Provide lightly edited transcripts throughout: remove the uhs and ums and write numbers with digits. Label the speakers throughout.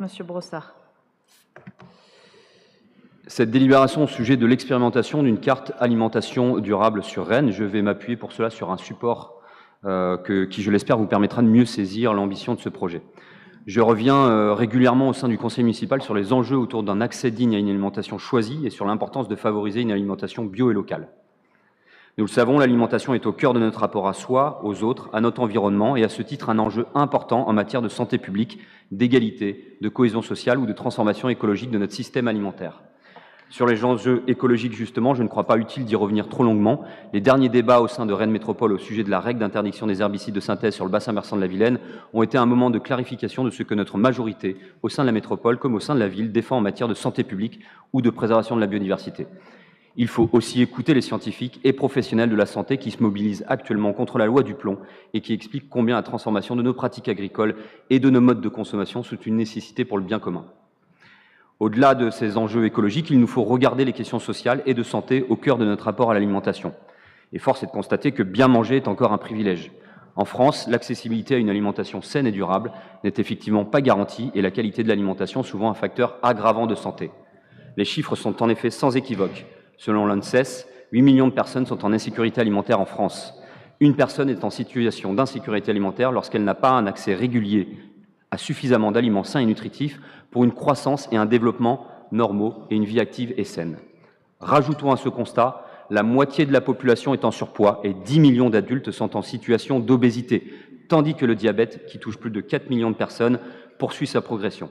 Speaker 1: Monsieur Brossard.
Speaker 2: Cette délibération au sujet de l'expérimentation d'une carte alimentation durable sur Rennes, je vais m'appuyer pour cela sur un support qui, je l'espère, vous permettra de mieux saisir l'ambition de ce projet. Je reviens régulièrement au sein du conseil municipal sur les enjeux autour d'un accès digne à une alimentation choisie et sur l'importance de favoriser une alimentation bio et locale. Nous le savons, l'alimentation est au cœur de notre rapport à soi, aux autres, à notre environnement et à ce titre un enjeu important en matière de santé publique, d'égalité, de cohésion sociale ou de transformation écologique de notre système alimentaire. Sur les enjeux écologiques, justement, je ne crois pas utile d'y revenir trop longuement. Les derniers débats au sein de Rennes Métropole au sujet de la règle d'interdiction des herbicides de synthèse sur le bassin versant de la Vilaine ont été un moment de clarification de ce que notre majorité, au sein de la métropole comme au sein de la ville, défend en matière de santé publique ou de préservation de la biodiversité. Il faut aussi écouter les scientifiques et professionnels de la santé qui se mobilisent actuellement contre la loi du plomb et qui expliquent combien la transformation de nos pratiques agricoles et de nos modes de consommation sont une nécessité pour le bien commun. Au-delà de ces enjeux écologiques, il nous faut regarder les questions sociales et de santé au cœur de notre rapport à l'alimentation. Et force est de constater que bien manger est encore un privilège. En France, l'accessibilité à une alimentation saine et durable n'est effectivement pas garantie et la qualité de l'alimentation souvent un facteur aggravant de santé. Les chiffres sont en effet sans équivoque. Selon l'ANSES, 8 millions de personnes sont en insécurité alimentaire en France. Une personne est en situation d'insécurité alimentaire lorsqu'elle n'a pas un accès régulier à suffisamment d'aliments sains et nutritifs pour une croissance et un développement normaux et une vie active et saine. Rajoutons à ce constat, la moitié de la population est en surpoids et 10 millions d'adultes sont en situation d'obésité, tandis que le diabète, qui touche plus de 4 millions de personnes, poursuit sa progression.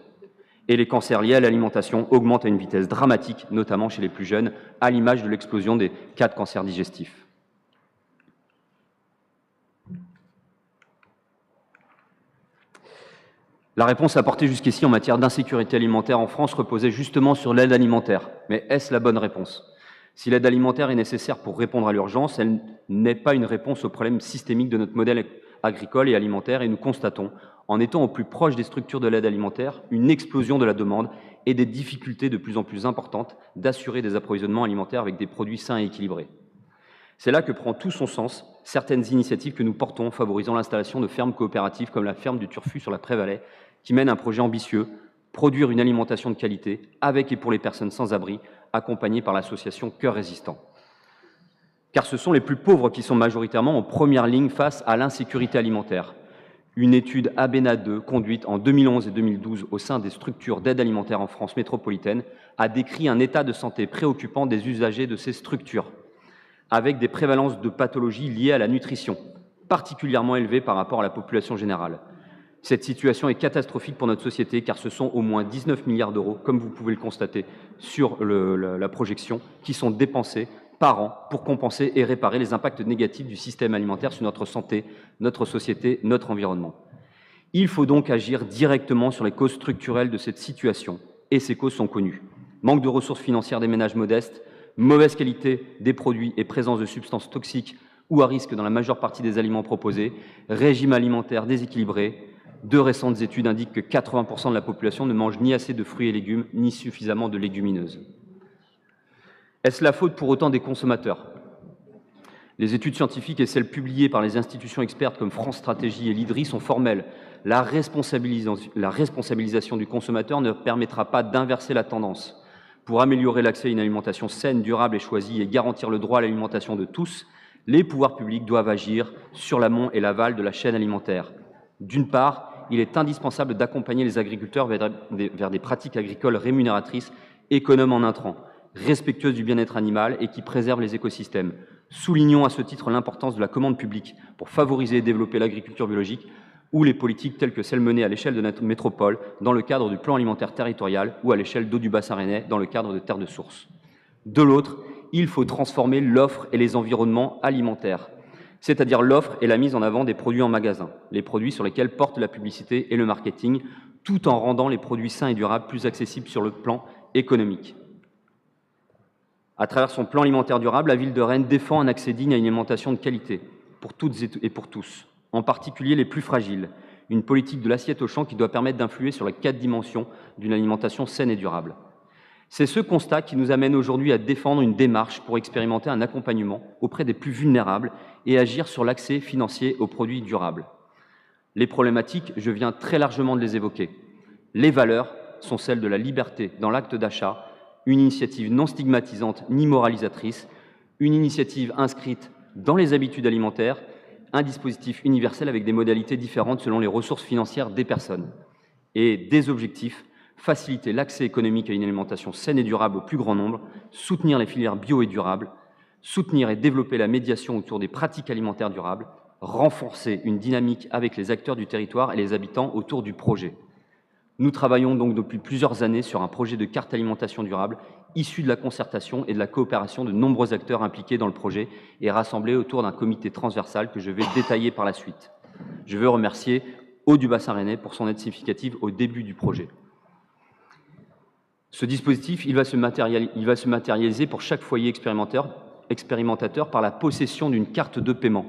Speaker 2: Et les cancers liés à l'alimentation augmentent à une vitesse dramatique, notamment chez les plus jeunes, à l'image de l'explosion des cas de cancer digestif. La réponse apportée jusqu'ici en matière d'insécurité alimentaire en France reposait justement sur l'aide alimentaire. Mais est-ce la bonne réponse? Si l'aide alimentaire est nécessaire pour répondre à l'urgence, elle n'est pas une réponse au problème systémique de notre modèle agricole et alimentaire, et nous constatons, en étant au plus proche des structures de l'aide alimentaire, une explosion de la demande et des difficultés de plus en plus importantes d'assurer des approvisionnements alimentaires avec des produits sains et équilibrés. C'est là que prend tout son sens certaines initiatives que nous portons, favorisant l'installation de fermes coopératives comme la ferme du Turfu sur la Prévalais, qui mène un projet ambitieux, produire une alimentation de qualité avec et pour les personnes sans abri, accompagnée par l'association Cœur Résistant. Car ce sont les plus pauvres qui sont majoritairement en première ligne face à l'insécurité alimentaire. Une étude ABENA 2, conduite en 2011 et 2012 au sein des structures d'aide alimentaire en France métropolitaine, a décrit un état de santé préoccupant des usagers de ces structures, avec des prévalences de pathologies liées à la nutrition, particulièrement élevées par rapport à la population générale. Cette situation est catastrophique pour notre société car ce sont au moins 19 milliards d'euros, comme vous pouvez le constater sur la projection, qui sont dépensés par an pour compenser et réparer les impacts négatifs du système alimentaire sur notre santé, notre société, notre environnement. Il faut donc agir directement sur les causes structurelles de cette situation, et ces causes sont connues. Manque de ressources financières des ménages modestes, mauvaise qualité des produits et présence de substances toxiques ou à risque dans la majeure partie des aliments proposés, régime alimentaire déséquilibré. Deux récentes études indiquent que 80% de la population ne mange ni assez de fruits et légumes, ni suffisamment de légumineuses. Est-ce la faute pour autant des consommateurs? Les études scientifiques et celles publiées par les institutions expertes comme France Stratégie et l'IDRI sont formelles. La responsabilisation du consommateur ne permettra pas d'inverser la tendance. Pour améliorer l'accès à une alimentation saine, durable et choisie et garantir le droit à l'alimentation de tous, les pouvoirs publics doivent agir sur l'amont et l'aval de la chaîne alimentaire. D'une part, il est indispensable d'accompagner les agriculteurs vers des pratiques agricoles rémunératrices, économes en intrants, respectueuses du bien-être animal et qui préservent les écosystèmes. Soulignons à ce titre l'importance de la commande publique pour favoriser et développer l'agriculture biologique ou les politiques telles que celles menées à l'échelle de notre métropole dans le cadre du plan alimentaire territorial ou à l'échelle d'eau du bassin rennais dans le cadre de terres de source. De l'autre, il faut transformer l'offre et les environnements alimentaires, c'est-à-dire l'offre et la mise en avant des produits en magasin, les produits sur lesquels porte la publicité et le marketing, tout en rendant les produits sains et durables plus accessibles sur le plan économique. À travers son plan alimentaire durable, la ville de Rennes défend un accès digne à une alimentation de qualité pour toutes et pour tous, en particulier les plus fragiles, une politique de l'assiette au champ qui doit permettre d'influer sur les 4 dimensions d'une alimentation saine et durable. C'est ce constat qui nous amène aujourd'hui à défendre une démarche pour expérimenter un accompagnement auprès des plus vulnérables et agir sur l'accès financier aux produits durables. Les problématiques, je viens très largement de les évoquer. Les valeurs sont celles de la liberté dans l'acte d'achat, une initiative non stigmatisante ni moralisatrice, une initiative inscrite dans les habitudes alimentaires, un dispositif universel avec des modalités différentes selon les ressources financières des personnes, et des objectifs: faciliter l'accès économique à une alimentation saine et durable au plus grand nombre, soutenir les filières bio et durables, soutenir et développer la médiation autour des pratiques alimentaires durables, renforcer une dynamique avec les acteurs du territoire et les habitants autour du projet. Nous travaillons donc depuis plusieurs années sur un projet de carte alimentation durable issu de la concertation et de la coopération de nombreux acteurs impliqués dans le projet et rassemblés autour d'un comité transversal que je vais détailler par la suite. Je veux remercier Eau du Bassin Rennais pour son aide significative au début du projet. Ce dispositif, il va se matérialiser pour chaque foyer expérimentateur par la possession d'une carte de paiement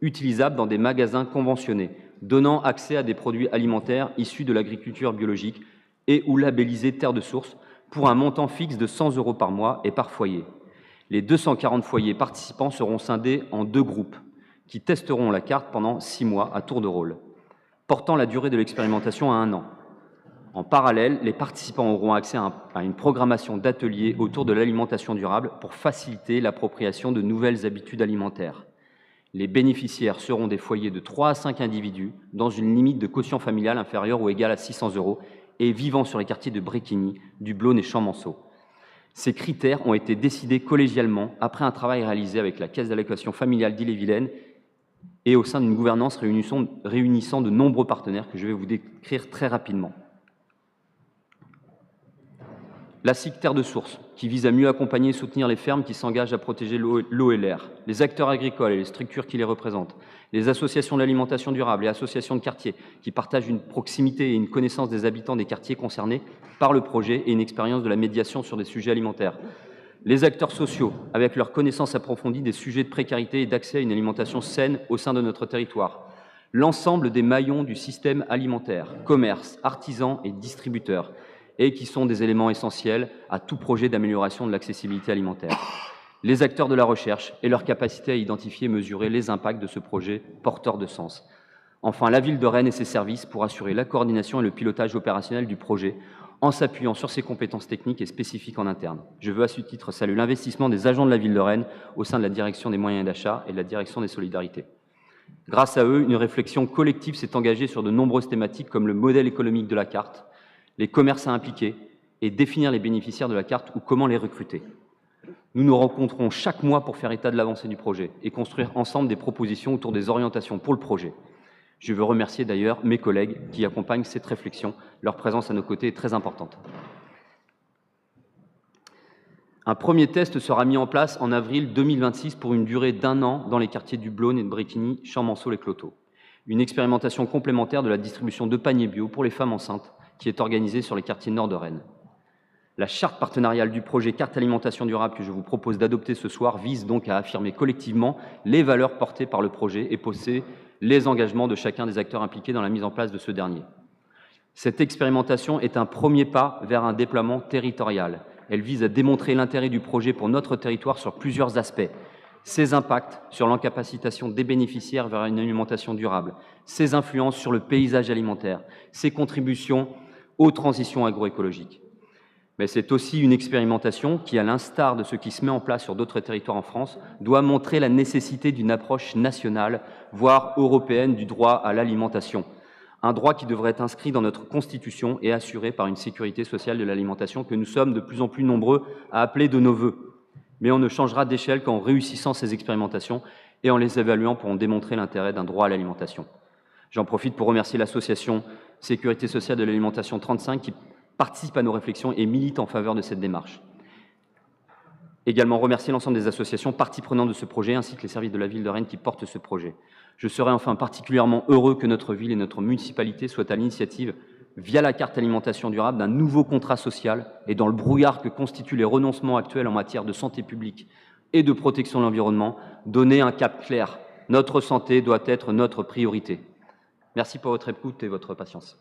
Speaker 2: utilisable dans des magasins conventionnés, donnant accès à des produits alimentaires issus de l'agriculture biologique et ou labellisés terre de source pour un montant fixe de 100 € par mois et par foyer. Les 240 foyers participants seront scindés en 2 groupes qui testeront la carte pendant 6 mois à tour de rôle, portant la durée de l'expérimentation à 1 an. En parallèle, les participants auront accès à une programmation d'ateliers autour de l'alimentation durable pour faciliter l'appropriation de nouvelles habitudes alimentaires. Les bénéficiaires seront des foyers de 3 à 5 individus dans une limite de quotient familial inférieure ou égale à 600 € et vivant sur les quartiers de Bréquigny, du Blône et Champmanceau. Ces critères ont été décidés collégialement après un travail réalisé avec la Caisse d'allocation familiale d'Ille-et-Vilaine et au sein d'une gouvernance réunissant de nombreux partenaires que je vais vous décrire très rapidement. La SIC Terre de Source, qui vise à mieux accompagner et soutenir les fermes qui s'engagent à protéger l'eau et l'air, les acteurs agricoles et les structures qui les représentent, les associations de l'alimentation durable et associations de quartiers qui partagent une proximité et une connaissance des habitants des quartiers concernés par le projet et une expérience de la médiation sur des sujets alimentaires, les acteurs sociaux avec leur connaissance approfondie des sujets de précarité et d'accès à une alimentation saine au sein de notre territoire, l'ensemble des maillons du système alimentaire, commerce, artisans et distributeurs, et qui sont des éléments essentiels à tout projet d'amélioration de l'accessibilité alimentaire. Les acteurs de la recherche et leur capacité à identifier et mesurer les impacts de ce projet porteur de sens. Enfin, la ville de Rennes et ses services pour assurer la coordination et le pilotage opérationnel du projet en s'appuyant sur ses compétences techniques et spécifiques en interne. Je veux à ce titre saluer l'investissement des agents de la ville de Rennes au sein de la direction des moyens d'achat et de la direction des solidarités. Grâce à eux, une réflexion collective s'est engagée sur de nombreuses thématiques comme le modèle économique de la carte, les commerces à impliquer et définir les bénéficiaires de la carte ou comment les recruter. Nous nous rencontrons chaque mois pour faire état de l'avancée du projet et construire ensemble des propositions autour des orientations pour le projet. Je veux remercier d'ailleurs mes collègues qui accompagnent cette réflexion. Leur présence à nos côtés est très importante. Un premier test sera mis en place en avril 2026 pour une durée d'1 an dans les quartiers du Blône et de Bréquigny, Champmanceau et Cloteau. Une expérimentation complémentaire de la distribution de paniers bio pour les femmes enceintes qui est organisée sur les quartiers nord de Rennes. La charte partenariale du projet Carte Alimentation Durable que je vous propose d'adopter ce soir vise donc à affirmer collectivement les valeurs portées par le projet et poser les engagements de chacun des acteurs impliqués dans la mise en place de ce dernier. Cette expérimentation est un premier pas vers un déploiement territorial. Elle vise à démontrer l'intérêt du projet pour notre territoire sur plusieurs aspects. Ses impacts sur l'encapacitation des bénéficiaires vers une alimentation durable, ses influences sur le paysage alimentaire, ses contributions aux transitions agroécologiques. Mais c'est aussi une expérimentation qui, à l'instar de ce qui se met en place sur d'autres territoires en France, doit montrer la nécessité d'une approche nationale, voire européenne, du droit à l'alimentation. Un droit qui devrait être inscrit dans notre Constitution et assuré par une sécurité sociale de l'alimentation que nous sommes de plus en plus nombreux à appeler de nos vœux. Mais on ne changera d'échelle qu'en réussissant ces expérimentations et en les évaluant pour en démontrer l'intérêt d'un droit à l'alimentation. J'en profite pour remercier l'association Sécurité sociale de l'alimentation 35 qui participe à nos réflexions et milite en faveur de cette démarche. Également remercier l'ensemble des associations parties prenantes de ce projet ainsi que les services de la ville de Rennes qui portent ce projet. Je serai enfin particulièrement heureux que notre ville et notre municipalité soient à l'initiative, via la carte alimentation durable, d'un nouveau contrat social et dans le brouillard que constituent les renoncements actuels en matière de santé publique et de protection de l'environnement, donner un cap clair. Notre santé doit être notre priorité. Merci pour votre écoute et votre patience.